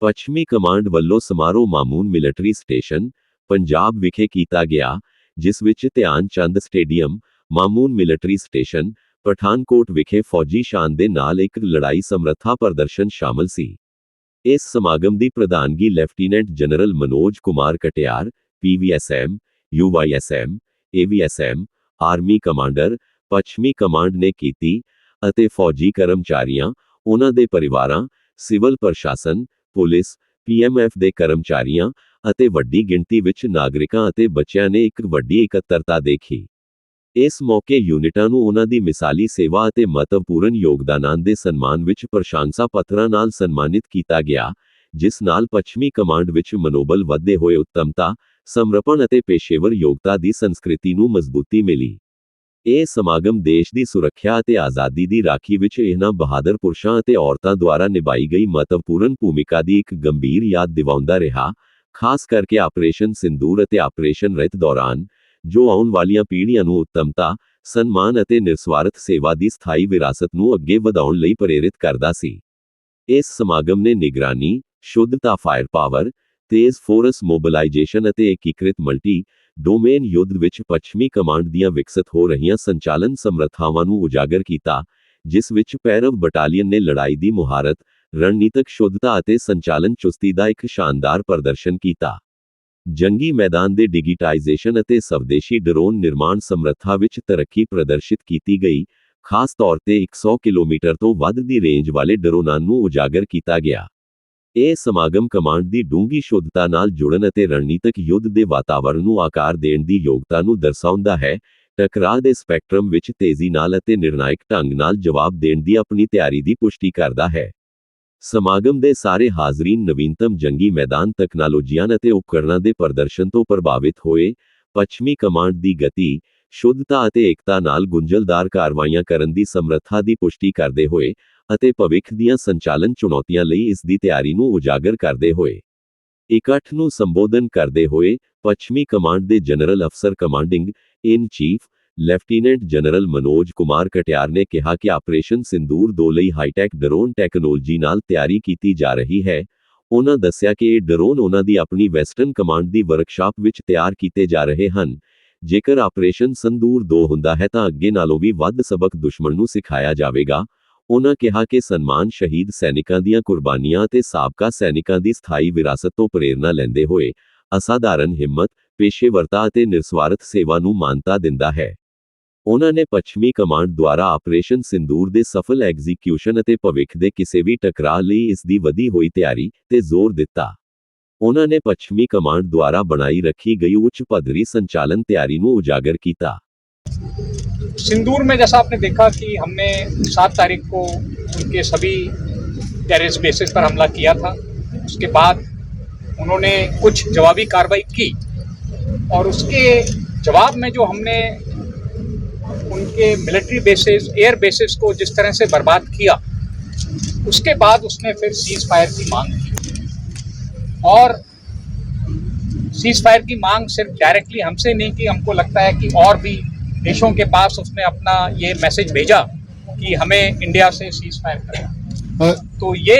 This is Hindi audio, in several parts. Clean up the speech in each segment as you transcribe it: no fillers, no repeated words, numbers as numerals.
ਪੱਛਮੀ ਕਮਾਂਡ ਵੱਲੋਂ ਸਮਾਰੋਹ ਮਾਮੂਨ ਮਿਲਟਰੀ ਸਟੇਸ਼ਨ, ਪੰਜਾਬ ਵਿਖੇ ਕੀਤਾ ਗਿਆ, ਜਿਸ ਵਿੱਚ ਧਿਆਨ ਚੰਦ stadium, Mamoon military station, Pathankot ਵਿਖੇ ਫੌਜੀ ਸ਼ਾਨ ਦੇ ਨਾਲ ਇੱਕ ਲੜਾਈ ਸਮਰੱਥਾ ਪ੍ਰਦਰਸ਼ਨ ਸ਼ਾਮਲ ਸੀ। ਇਸ ਸਮਾਗਮ ਦੀ ਪ੍ਰਧਾਨਗੀ lieutenant general Manoj Kumar Katiyar, PVSM, UYSM, AVSM, army commander, ਪੱਛਮੀ ਕਮਾਂਡ ਨੇ ਕੀਤੀ ਅਤੇ ਫੌਜੀ ਕਰਮਚਾਰੀਆਂ, ਉਹਨਾਂ ਦੇ ਪਰਿਵਾਰਾਂ, ਸਿਵਲ ਪ੍ਰਸ਼ਾਸਨ, ਪੁਲਿਸ, PMF ਦੇ ਕਰਮਚਾਰੀਆਂ ਅਤੇ ਵੱਡੀ ਗਿਣਤੀ ਵਿੱਚ ਨਾਗਰਿਕਾਂ ਅਤੇ ਬੱਚਿਆਂ ਨੇ ਇੱਕ ਵੱਡੀ ਇਕੱਤਰਤਾ ਦੇਖੀ। ਇਸ ਮੌਕੇ ਯੂਨਿਟਾਂ ਨੂੰ ਉਹਨਾਂ ਦੀ ਮਿਸਾਲੀ ਸੇਵਾ ਅਤੇ ਮਹੱਤਵਪੂਰਨ ਯੋਗਦਾਨਾਂ ਦੇ ਸਨਮਾਨ ਵਿੱਚ ਪ੍ਰਸ਼ੰਸਾ ਪੱਤਰਾਂ ਨਾਲ ਸਨਮਾਨਿਤ ਕੀਤਾ ਗਿਆ, ਜਿਸ ਨਾਲ ਪੱਛਮੀ ਕਮਾਂਡ ਵਿੱਚ ਮਨੋਬਲ ਵਧਦੇ ਹੋਏ ਉੱਤਮਤਾ, ਸਮਰਪਣ ਅਤੇ ਪੇਸ਼ੇਵਰ ਯੋਗਤਾ ਦੀ ਸੰਸਕ੍ਰਿਤੀ ਨੂੰ ਮਜ਼ਬੂਤੀ ਮਿਲੀ। ਇਹ ਸਮਾਗਮ ਦੇਸ਼ ਦੀ ਸੁਰੱਖਿਆ ਅਤੇ ਆਜ਼ਾਦੀ ਦੀ ਰਾਖੀ ਵਿੱਚ ਇਹਨਾਂ ਬਹਾਦਰ ਪੁਰਸ਼ਾਂ ਅਤੇ ਔਰਤਾਂ ਦੁਆਰਾ ਨਿਭਾਈ ਗਈ ਮਹੱਤਵਪੂਰਨ ਭੂਮਿਕਾ ਦੀ ਇੱਕ ਗੰਭੀਰ ਯਾਦ ਦਿਵਾਉਂਦਾ ਰਿਹਾ, ਖਾਸ ਕਰਕੇ ਆਪਰੇਸ਼ਨ ਸਿੰਦੂਰ ਅਤੇ ਆਪਰੇਸ਼ਨ ਰਹਿਤ ਦੌਰਾਨ, ਜੋ ਆਉਣ ਵਾਲੀਆਂ ਪੀੜ੍ਹੀਆਂ ਨੂੰ ਉੱਤਮਤਾ, ਸਨਮਾਨ ਅਤੇ ਨਿਰਸਵਾਰਥ ਸੇਵਾ ਦੀ ਸਥਾਈ ਵਿਰਾਸਤ ਨੂੰ ਅੱਗੇ ਵਧਾਉਣ ਲਈ ਪ੍ਰੇਰਿਤ ਕਰਦਾ ਸੀ। ਇਸ ਸਮਾਗਮ ਨੇ ਨਿਗਰਾਨੀ, ਸ਼ੁੱਧਤਾ ਫਾਇਰ ਪਾਵਰ, ਤੇਜ਼ ਫੋਰਸ ਮੋਬਿਲਾਈਜੇਸ਼ਨ ਅਤੇ ਏਕੀਕ੍ਰਿਤ ਮਲਟੀ ਡੋਮੇਨ ਯੁੱਧ ਵਿੱਚ ਪੱਛਮੀ ਕਮਾਂਡ ਦੀਆਂ ਵਿਕਸਿਤ ਹੋ ਰਹੀਆਂ ਸੰਚਾਲਨ ਸਮਰੱਥਾਵਾਂ ਨੂੰ ਉਜਾਗਰ ਕੀਤਾ, ਜਿਸ ਵਿੱਚ ਭੈਰਵ ਬਟਾਲੀਅਨ ਨੇ ਲੜਾਈ ਦੀ ਮੁਹਾਰਤ, ਰਣਨੀਤਕ ਸ਼ੁੱਧਤਾ ਅਤੇ ਸੰਚਾਲਨ ਚੁਸਤੀ ਦਾ ਇੱਕ ਸ਼ਾਨਦਾਰ ਪ੍ਰਦਰਸ਼ਨ ਕੀਤਾ। ਜੰਗੀ ਮੈਦਾਨ ਦੇ ਡਿਜੀਟਾਈਜ਼ੇਸ਼ਨ ਅਤੇ ਸਵਦੇਸ਼ੀ ਡਰੋਨ ਨਿਰਮਾਣ ਸਮਰੱਥਾ ਵਿੱਚ ਤਰੱਕੀ ਪ੍ਰਦਰਸ਼ਿਤ ਕੀਤੀ ਗਈ, ਖਾਸ ਤੌਰ ਤੇ 100 ਕਿਲੋਮੀਟਰ ਤੋਂ ਵੱਧ ਦੀ ਰੇਂਜ ਵਾਲੇ ਡਰੋਨਾਂ ਨੂੰ ਉਜਾਗਰ ਕੀਤਾ ਗਿਆ। ਇਹ ਸਮਾਗਮ ਕਮਾਂਡ ਦੀ ਡੂੰਘੀ ਸ਼ੁੱਧਤਾ ਨਾਲ ਜੁੜਨ ਅਤੇ ਰਣਨੀਤਕ ਯੁੱਧ ਦੇ ਵਾਤਾਵਰਣ ਨੂੰ ਆਕਾਰ ਦੇਣ ਦੀ ਯੋਗਤਾ ਨੂੰ ਦਰਸਾਉਂਦਾ ਹੈ, ਟਕਰਾਅ ਦੇ ਸਪੈਕਟਰਮ ਵਿੱਚ ਤੇਜ਼ੀ ਨਾਲ ਅਤੇ ਨਿਰਣਾਇਕ ਢੰਗ ਨਾਲ ਜਵਾਬ ਦੇਣ ਦੀ ਆਪਣੀ ਤਿਆਰੀ ਦੀ ਪੁਸ਼ਟੀ ਕਰਦਾ ਹੈ। ਸਮਾਗਮ ਦੇ ਸਾਰੇ ਹਾਜ਼ਰੀਨ ਨਵੀਨਤਮ ਜੰਗੀ ਮੈਦਾਨ ਤਕਨਾਲੋਜੀਆਂ ਅਤੇ ਉਪਕਰਣਾਂ ਦੇ ਪ੍ਰਦਰਸ਼ਨ ਤੋਂ ਪ੍ਰਭਾਵਿਤ ਹੋਏ, ਪੱਛਮੀ ਕਮਾਂਡ ਦੀ ਗਤੀ, ਸ਼ੁੱਧਤਾ ਅਤੇ ਏਕਤਾ ਨਾਲ ਗੁੰਝਲਦਾਰ ਕਾਰਵਾਈਆਂ ਕਰਨ ਦੀ ਸਮਰੱਥਾ ਦੀ ਪੁਸ਼ਟੀ ਕਰਦੇ ਹੋਏ, ਅਤੇ ਭਵਿੱਖ ਦੀਆਂ ਸੰਚਾਲਨ ਚੁਣੌਤੀਆਂ ਲਈ ਇਸ ਦੀ ਤਿਆਰੀ ਨੂੰ ਉਜਾਗਰ ਕਰਦੇ ਹੋਏ। ਇਕੱਠ ਨੂੰ ਸੰਬੋਧਨ ਕਰਦੇ ਹੋਏ, ਪੱਛਮੀ ਕਮਾਂਡ ਦੇ ਜਨਰਲ ਅਫਸਰ commanding in chief, lieutenant general Manoj Kumar Katiyar ਨੇ ਕਿਹਾ ਕਿ ਆਪਰੇਸ਼ਨ ਸਿੰਦੂਰ 2 ਲਈ ਹਾਈਟੈਕ ਡਰੋਨ ਟੈਕਨੋਲੋਜੀ ਨਾਲ ਤਿਆਰੀ ਕੀਤੀ ਜਾ ਰਹੀ ਹੈ। ਉਹਨਾਂ ਦੱਸਿਆ ਕਿ ਇਹ ਡਰੋਨ ਉਹਨਾਂ ਦੀ ਆਪਣੀ ਵੈਸਟਰਨ ਕਮਾਂਡ ਦੀ ਵਰਕਸ਼ਾਪ ਵਿੱਚ ਤਿਆਰ ਕੀਤੇ ਜਾ ਰਹੇ ਹਨ। ਜੇਕਰ ਆਪਰੇਸ਼ਨ ਸਿੰਦੂਰ 2 ਹੁੰਦਾ ਹੈ ਤਾਂ ਅੱਗੇ ਨਾਲੋਂ ਵੀ ਵੱਧ ਸਬਕ ਦੁਸ਼ਮਣ ਨੂੰ ਸਿਖਾਇਆ ਜਾਵੇਗਾ। ਉਹਨਾਂ ਕਿਹਾ ਕਿ ਸਨਮਾਨ ਸ਼ਹੀਦ ਸੈਨਿਕਾਂ ਦੀਆਂ ਕੁਰਬਾਨੀਆਂ ਅਤੇ ਸਾਬਕਾ ਸੈਨਿਕਾਂ ਦੀ ਸਥਾਈ ਵਿਰਾਸਤ ਤੋਂ ਪ੍ਰੇਰਨਾ ਲੈਂਦੇ ਹੋਏ, ਅਸਾਧਾਰਨ ਹਿੰਮਤ, ਪੇਸ਼ੇਵਰਤਾ ਅਤੇ ਨਿਰਸਵਾਰਥ ਸੇਵਾ ਨੂੰ ਮਾਨਤਾ ਦਿੰਦਾ ਹੈ। ਉਹਨਾਂ ਨੇ ਪੱਛਮੀ ਕਮਾਂਡ ਦੁਆਰਾ ਆਪਰੇਸ਼ਨ ਸਿੰਦੂਰ ਦੇ ਸਫਲ ਐਗਜ਼ੀਕਿਊਸ਼ਨ ਅਤੇ ਭਵਿੱਖ ਦੇ ਕਿਸੇ ਵੀ ਟਕਰਾਅ ਲਈ ਇਸ ਦੀ ਵਧੀ ਹੋਈ ਤਿਆਰੀ ਤੇ ਜ਼ੋਰ ਦਿੱਤਾ। ਉਹਨਾਂ ਨੇ ਪੱਛਮੀ ਕਮਾਂਡ ਦੁਆਰਾ ਬਣਾਈ ਰੱਖੀ ਗਈ ਉੱਚ ਪੱਧਰੀ ਸੰਚਾलन तैयारी ਨੂੰ ਉਜਾਗਰ ਕੀਤਾ। सिंदूर में जैसा आपने देखा कि हमने 7 तारीख को उनके सभी टेररिस्ट बेसिस पर हमला किया था। उसके बाद उन्होंने कुछ जवाबी कार्रवाई की और उसके जवाब में जो हमने उनके मिलिट्री बेसिस, एयर बेसिस को जिस तरह से बर्बाद किया, उसके बाद उसने फिर सीज़ फायर की मांग की। और सीज़ फायर की मांग सिर्फ डायरेक्टली हमसे नहीं की, हमको लगता है कि और भी देशों के पास उसने अपना ये मैसेज भेजा कि हमें इंडिया से सीज़ फायर करना। तो ये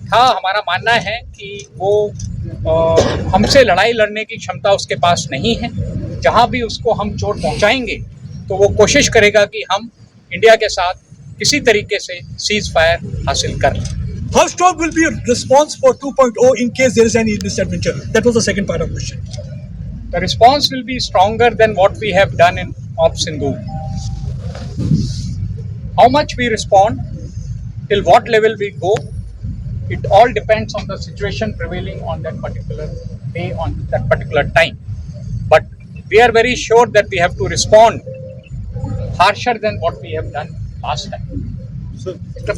था, हमारा मानना है कि वो हमसे लड़ाई लड़ने की क्षमता उसके पास नहीं है। जहाँ भी उसको हम चोट पहुँचाएंगे तो वो कोशिश करेगा कि हम इंडिया के साथ किसी तरीके से सीज़ फायर हासिल कर लें। How strong will be a response for 2.0 in case there is any misadventure? That was the second part of the question. The response will be stronger than what we have done in Op Sindoor. How much we respond, till what level we go, it all depends on the situation prevailing on that particular day, on that particular time. But we are very sure that we have to respond harsher than what we have done last time.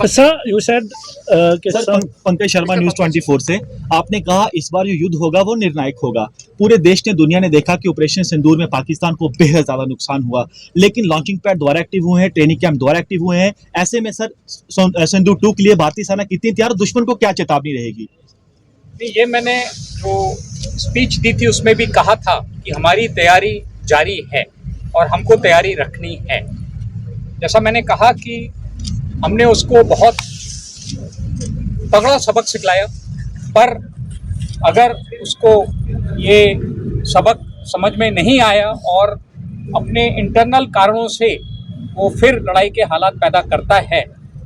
Sir, you said sir, Pankaj Sharma news 24 से आपने कहा इस बार जो युद्ध होगा वो निर्णायक होगा। पूरे देश ने, दुनिया ने देखा कि ऑपरेशन सिंदूर में पाकिस्तान को बेहद ज्यादा नुकसान हुआ, लेकिन लॉन्चिंग पैड द्वारा एक्टिव हुए हैं, ट्रेनिंग कैंप द्वारा एक्टिव हुए हैं। ऐसे में सर सिंदूर 2 के लिए भारतीय सेना कितनी तैयार, दुश्मन को क्या चेतावनी रहेगी? ये मैंने जो स्पीच दी थी उसमें भी कहा था कि हमारी तैयारी जारी है और हमको तैयारी रखनी है। जैसा मैंने कहा कि हमने उसको बहुत तगड़ा सबक सिखलाया पर अगर उसको ये सबक समझ में नहीं आया और अपने इंटरनल कारणों से वो फिर लड़ाई के हालात पैदा करता है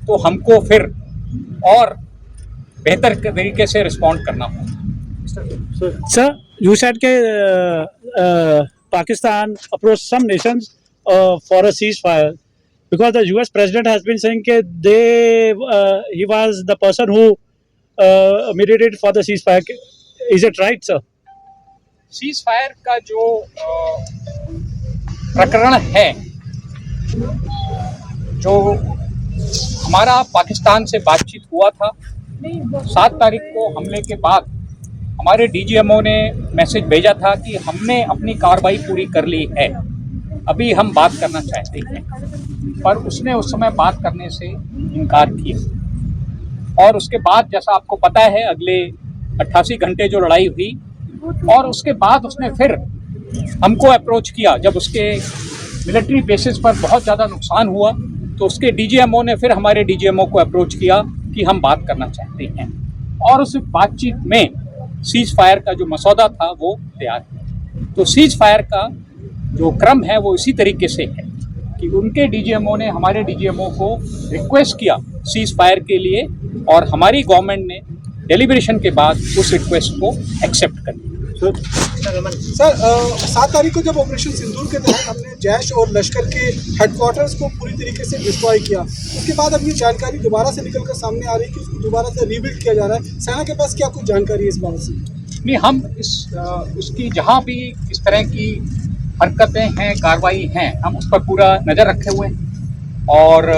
तो हमको फिर और बेहतर तरीके से रिस्पॉन्ड करना होगा। Sir, you said that Pakistan approached some nations for a ceasefire because the US president has been saying that he was the person who mediated for the ceasefire. Is it right, sir? Cease fire का जो प्रकरण है, जो हमारा पाकिस्तान से बातचीत हुआ था 7 तारीख को हमले के बाद, हमारे डीजीएमओ ने मैसेज भेजा था कि हमने अपनी कार्रवाई पूरी कर ली है, अभी हम बात करना चाहते हैं, पर उसने उस समय बात करने से इनकार किया। और उसके बाद जैसा आपको पता है अगले 88 घंटे जो लड़ाई हुई और उसके बाद उसने फिर हमको अप्रोच किया। जब उसके मिलिट्री बेसिस पर बहुत ज़्यादा नुकसान हुआ तो उसके डीजीएमओ ने फिर हमारे डीजीएमओ को अप्रोच किया कि हम बात करना चाहते हैं, और उस बातचीत में सीज फायर का जो मसौदा था वो तैयार है। तो सीज फायर का जो क्रम है वो इसी तरीके से है कि उनके डीजीएमओ ने हमारे डीजीएमओ को रिक्वेस्ट किया सीज फायर के लिए और हमारी गवर्नमेंट ने डेलिब्रेशन के बाद उस रिक्वेस्ट को एक्सेप्ट कर लिया। सर 7 तारीख को जब ऑपरेशन सिंदूर के तहत हमने जैश और लश्कर के हेडक्वार्टर्स को पूरी तरीके से डिस्ट्रॉय किया, उसके बाद अब ये जानकारी दोबारा से निकल कर सामने आ रही है कि उसको दोबारा से रीबिल्ड किया जा रहा है। सेना के पास क्या कुछ जानकारी है इस बात से? नहीं, हम उसकी जहाँ भी इस तरह की हरकतें हैं, कार्रवाई हैं, हम उस पर पूरा नज़र रखे हुए हैं और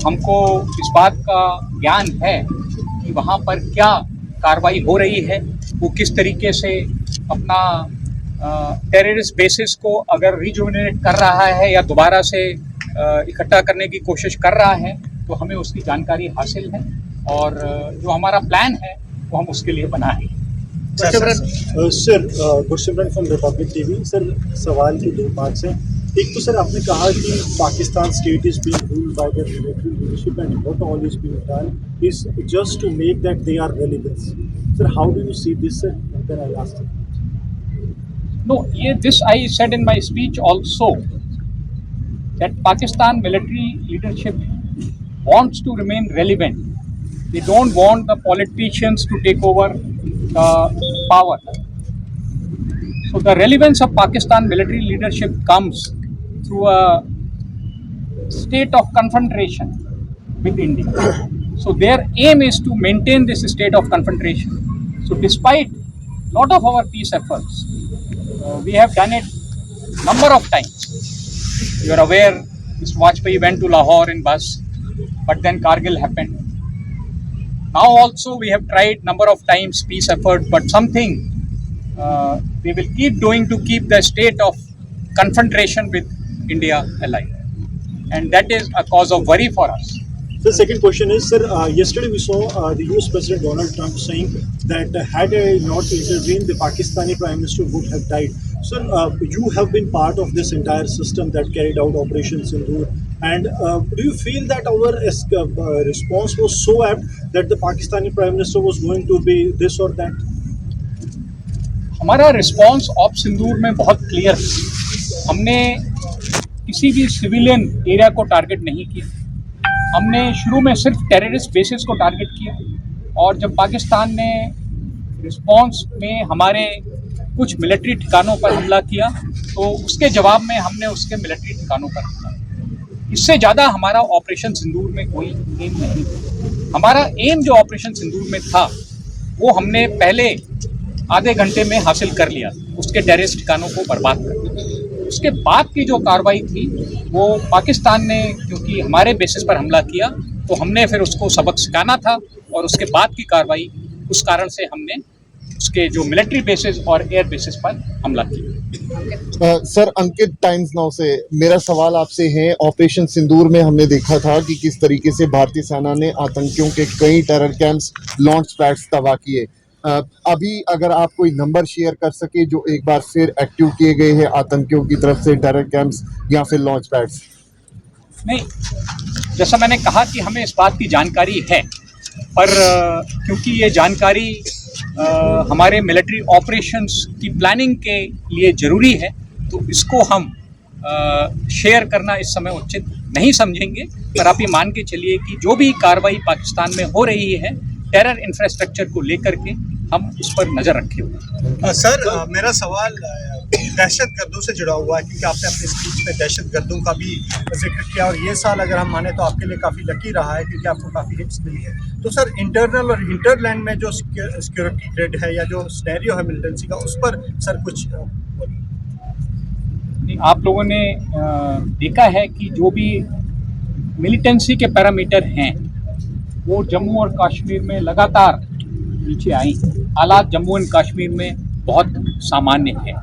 हमको इस बात का ज्ञान है कि वहाँ पर क्या कार्रवाई हो रही है, वो किस तरीके से अपना टेररिस्ट बेसिस को अगर रिजुविनेट कर रहा है या दोबारा से इकट्ठा करने की कोशिश कर रहा है, तो हमें उसकी जानकारी हासिल है और जो हमारा प्लान है वो हम उसके लिए बनाए हैं। Sir Gursimran from Republic TV. Sir सवाल के 2 पार्ट्स हैं। एक तो सर आपने कहा कि Pakistan state is being ruled by the military leadership and what all is being done is just to make that they are relevant. Sir how do you see this sir? Then I ask. No, this I said in my speech also that Pakistan military leadership wants to remain relevant. They don't want the politicians to take over the power. So the relevance of Pakistan military leadership comes through a state of confrontation with India. So their aim is to maintain this state of confrontation. So despite lot of our peace efforts, we have done it number of times. You are aware, Mr. Vajpayee went to Lahore in bus, but then Kargil happened. Now also we have tried number of times peace effort, but something we will keep doing to keep the state of confrontation with India alive, and that is a cause of worry for us. The second question is, sir, yesterday we saw the US President Donald Trump saying that had I not intervened, the Pakistani Prime Minister would have died. Sir, you have been part of this entire system that carried out Operation Sindoor, and do you feel that our response was so apt that the Pakistani Prime Minister was going to be this or that? हमारा रिस्पॉन्स ऑप सिंदूर में बहुत क्लियर है। हमने किसी भी सिविलियन एरिया को टारगेट नहीं किया, हमने शुरू में सिर्फ टेररिस्ट बेसिस को टारगेट किया और जब पाकिस्तान ने रिस्पॉन्स में हमारे कुछ मिलिट्री ठिकानों पर हमला किया तो उसके जवाब में हमने उसके मिलिट्री ठिकानों पर हमला किया। इससे ज़्यादा हमारा ऑपरेशन सिंदूर में कोई एम नहीं था। हमारा एम जो ऑपरेशन सिंदूर में था वो हमने पहले आधे घंटे में हासिल कर लिया, उसके टेररिस्ट ठिकानों को बर्बाद कर दिया। उसके बाद की जो कार्रवाई थी वो पाकिस्तान ने क्योंकि हमारे बेसिस पर हमला किया तो हमने फिर उसको सबक सिखाना था और उसके बाद की कार्रवाई उस कारण से हमने उसके जो मिलिट्री बेसिस और एयर बेसिस पर हमला किया। सर अंकित टाइम्स नाउ से मेरा सवाल आपसे है, ऑपरेशन सिंदूर में हमने देखा था कि किस तरीके से भारतीय सेना ने आतंकियों के कई टेरर कैंप्स, लॉन्च पैड्स तबाह किए। अभी अगर आप कोई नंबर शेयर कर सके जो एक बार फिर एक्टिव किए गए हैं आतंकियों की तरफ से टेरर कैंप्स या फिर लॉन्च पैड्स। नहीं, जैसा मैंने कहा कि हमें इस बात की जानकारी है, पर क्योंकि ये जानकारी हमारे मिलिट्री ऑपरेशंस की प्लानिंग के लिए ज़रूरी है, तो इसको हम शेयर करना इस समय उचित नहीं समझेंगे। पर आप ये मान के चलिए कि जो भी कार्रवाई पाकिस्तान में हो रही है टेरर इंफ्रास्ट्रक्चर को लेकर के, हम उस पर नज़र रखे हुए हैं। सर मेरा सवाल दहशत गर्दों से जुड़ा हुआ है, क्योंकि आपने अपने स्पीच में दहशत गर्दों का भी जिक्र किया, और ये साल अगर हम माने तो आपके लिए काफ़ी लकी रहा है, क्योंकि आपको काफ़ी हिट्स मिली है। तो सर इंटरनल और इंटरलैंड में जो सिक्योरिटी थ्रेट है या जो सिनेरियो है मिलिटेंसी का, उस पर सर कुछ आप लोगों ने देखा है कि जो भी मिलिटेंसी के पैरामीटर हैं वो जम्मू और कश्मीर में लगातार नीचे आई। हालात जम्मू एंड कश्मीर में बहुत सामान्य है,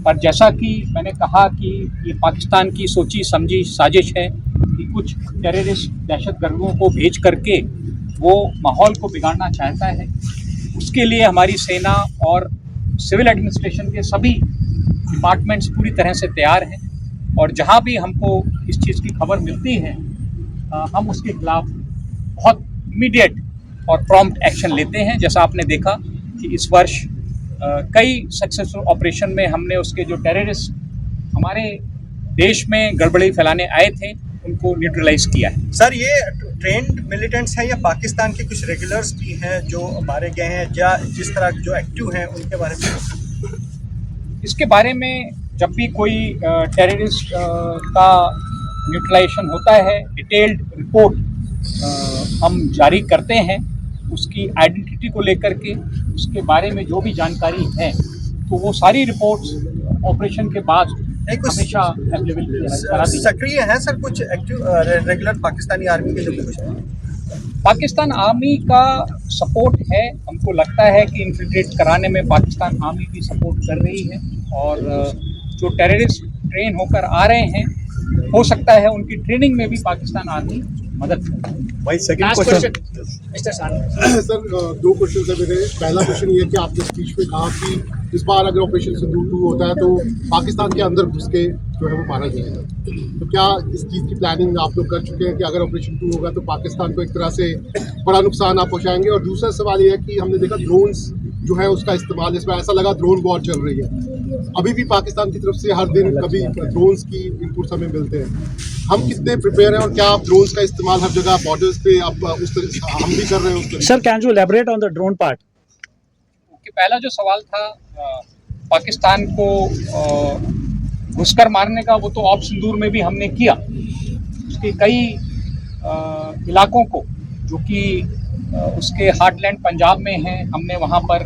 पर जैसा कि मैंने कहा कि ये पाकिस्तान की सोची समझी साजिश है कि कुछ टेररिस्ट दहशतगर्दों को भेज करके वो माहौल को बिगाड़ना चाहता है। उसके लिए हमारी सेना और सिविल एडमिनिस्ट्रेशन के सभी डिपार्टमेंट्स पूरी तरह से तैयार हैं, और जहां भी हमको इस चीज़ की खबर मिलती है हम उसके खिलाफ बहुत इमीडिएट और प्रॉम्प्ट एक्शन लेते हैं। जैसा आपने देखा कि इस वर्ष कई सक्सेसफुल ऑपरेशन में हमने उसके जो टेररिस्ट हमारे देश में गड़बड़ी फैलाने आए थे उनको न्यूट्रलाइज किया है। सर ये ट्रेंड मिलिटेंट्स हैं या पाकिस्तान के कुछ रेगुलर्स भी हैं जो मारे गए हैं, या जिस तरह जो एक्टिव हैं उनके बारे में? इसके बारे में जब भी कोई टेररिस्ट का न्यूट्रलाइजेशन होता है, डिटेल्ड रिपोर्ट हम जारी करते हैं उसकी आइडेंटिटी को लेकर के, उसके बारे में जो भी जानकारी है, तो वो सारी रिपोर्ट्स ऑपरेशन के बाद हमेशा अवेलेबल करा दी। सक्रिय हैं सर कुछ एक्टिव रेगुलर पाकिस्तानी आर्मी के जो कुछ हैं? पाकिस्तान आर्मी का सपोर्ट है। हमको लगता है कि इन्फिल्ट्रेट कराने में पाकिस्तान आर्मी भी सपोर्ट कर रही है, और जो टेररिस्ट ट्रेन होकर आ रहे हैं हो सकता है उनकी ट्रेनिंग में भी पाकिस्तान आर्मी मदद करे। भाई सेकंड क्वेश्चन सर दो क्वेश्चन है मेरे। पहला क्वेश्चन ये है कि आपने स्पीच में कहा कि इस बार अगर ऑपरेशन सिंदूर 2 होता है तो पाकिस्तान के अंदर घुस के जो है वो मारा जाएगा, तो क्या इस चीज़ की प्लानिंग आप लोग कर चुके हैं कि अगर ऑपरेशन 2 होगा तो पाकिस्तान को एक तरह से बड़ा नुकसान आप पहुँचाएंगे? और दूसरा सवाल ये है कि हमने देखा ड्रोन्स जो है उसका इस्तेमाल, इसमें ऐसा लगा ड्रोन वॉर चल रही है। अभी भी पाकिस्तान की तरफ से हर दिन कभी ड्रोन्स की इनपुट्स हमें मिलते हैं। हम कितने प्रिपेयर हैं, और क्या आप ड्रोन्स का इस्तेमाल हर जगह बॉर्डर्स पे आप उस तरह हम भी कर रहे हैं उस तरह? Sir, can you elaborate on the drone part? पहला जो सवाल था पाकिस्तान को घुसकर मारने का, वो तो ऑप सिंदूर में भी हमने किया। उसके कई इलाकों को जो कि उसके हार्टलैंड पंजाब में हैं, हमने वहाँ पर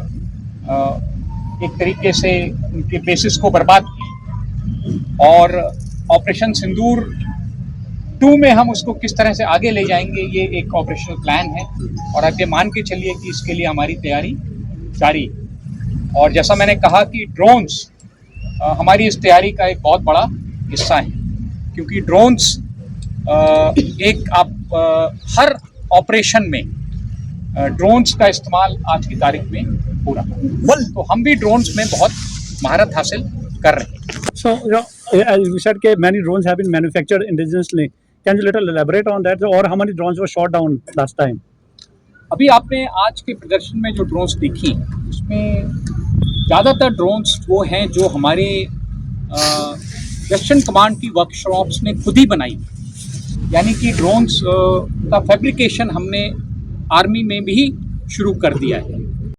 एक तरीके से उनके बेसिस को बर्बाद किया, और ऑपरेशन सिंदूर 2 में हम उसको किस तरह से आगे ले जाएंगे ये एक ऑपरेशनल प्लान है, और आप ये मान के चलिए कि इसके लिए हमारी तैयारी जारी है। और जैसा मैंने कहा कि ड्रोन्स हमारी इस तैयारी का एक बहुत बड़ा हिस्सा है, क्योंकि ड्रोन्स हर ऑपरेशन में ड्रोन्स का इस्तेमाल आज की तारीख में हो रहा है, तो हम भी ड्रोन्स में बहुत महारत हासिल कर रहे हैं। So, as you said, many drones have been manufactured indigenously. Can you little elaborate on that? Or how many drones were shot down last time? अभी आपने आज के प्रदर्शन में जो ड्रोन्स देखी उसमें ज़्यादातर ड्रोन्स वो हैं जो हमारे वेस्टर्न कमांड की वर्कशॉप्स ने खुद ही बनाई, यानी कि ड्रोन्स का फैब्रिकेशन हमने आर्मी में भी शुरू कर दिया है।